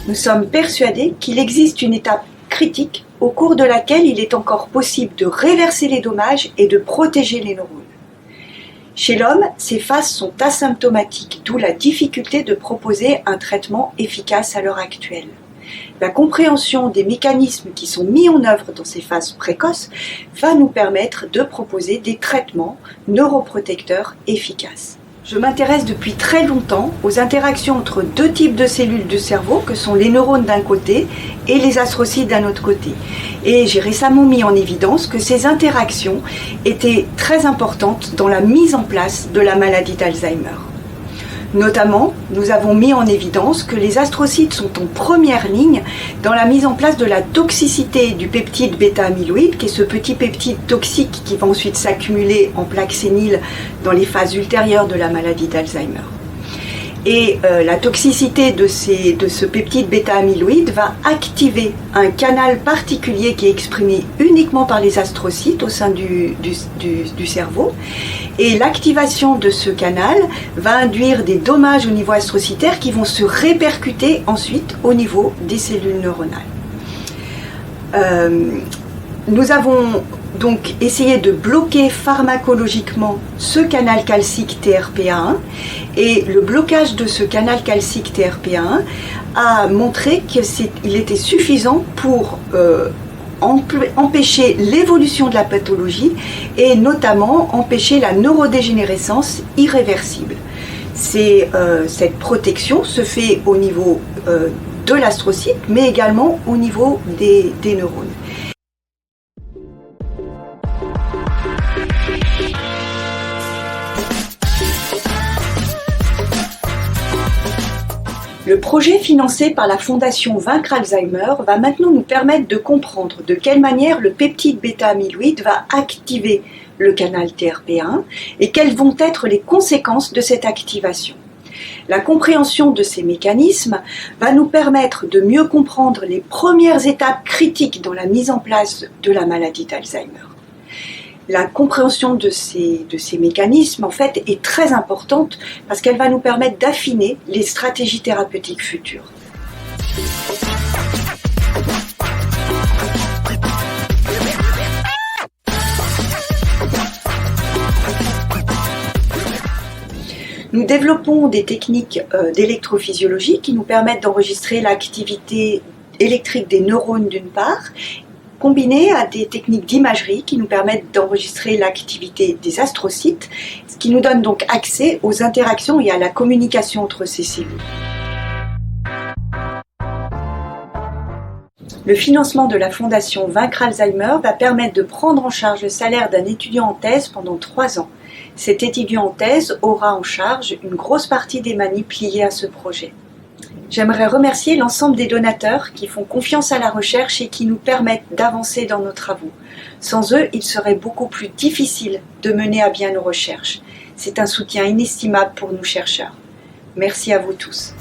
Nous sommes persuadés qu'il existe une étape critique au cours de laquelle il est encore possible de réverser les dommages et de protéger les neurones. Chez l'homme, ces phases sont asymptomatiques, d'où la difficulté de proposer un traitement efficace à l'heure actuelle. La compréhension des mécanismes qui sont mis en œuvre dans ces phases précoces va nous permettre de proposer des traitements neuroprotecteurs efficaces. Je m'intéresse depuis très longtemps aux interactions entre deux types de cellules du cerveau, que sont les neurones d'un côté et les astrocytes d'un autre côté. Et j'ai récemment mis en évidence que ces interactions étaient très importantes dans la mise en place de la maladie d'Alzheimer. Notamment, nous avons mis en évidence que les astrocytes sont en première ligne dans la mise en place de la toxicité du peptide bêta-amyloïde, qui est ce petit peptide toxique qui va ensuite s'accumuler en plaques séniles dans les phases ultérieures de la maladie d'Alzheimer. Et la toxicité de ce peptide bêta-amyloïde va activer un canal particulier qui est exprimé uniquement par les astrocytes au sein du cerveau. Et l'activation de ce canal va induire des dommages au niveau astrocytaire qui vont se répercuter ensuite au niveau des cellules neuronales. Nous avons donc essayé de bloquer pharmacologiquement ce canal calcique TRPA1 et le blocage de ce canal calcique TRPA1 a montré qu'il était suffisant pour empêcher l'évolution de la pathologie et notamment empêcher la neurodégénérescence irréversible. Cette protection se fait au niveau de l'astrocyte mais également au niveau des neurones. Le projet financé par la Fondation Vaincre Alzheimer va maintenant nous permettre de comprendre de quelle manière le peptide bêta-amyloïde va activer le canal TRPA1 et quelles vont être les conséquences de cette activation. La compréhension de ces mécanismes va nous permettre de mieux comprendre les premières étapes critiques dans la mise en place de la maladie d'Alzheimer. La compréhension de ces mécanismes en fait est très importante parce qu'elle va nous permettre d'affiner les stratégies thérapeutiques futures. Nous développons des techniques d'électrophysiologie qui nous permettent d'enregistrer l'activité électrique des neurones d'une part, combinées à des techniques d'imagerie qui nous permettent d'enregistrer l'activité des astrocytes, ce qui nous donne donc accès aux interactions et à la communication entre ces cellules. Le financement de la Fondation Vaincre Alzheimer va permettre de prendre en charge le salaire d'un étudiant en thèse pendant 3 ans. Cet étudiant en thèse aura en charge une grosse partie des manips liées à ce projet. J'aimerais remercier l'ensemble des donateurs qui font confiance à la recherche et qui nous permettent d'avancer dans nos travaux. Sans eux, il serait beaucoup plus difficile de mener à bien nos recherches. C'est un soutien inestimable pour nous chercheurs. Merci à vous tous.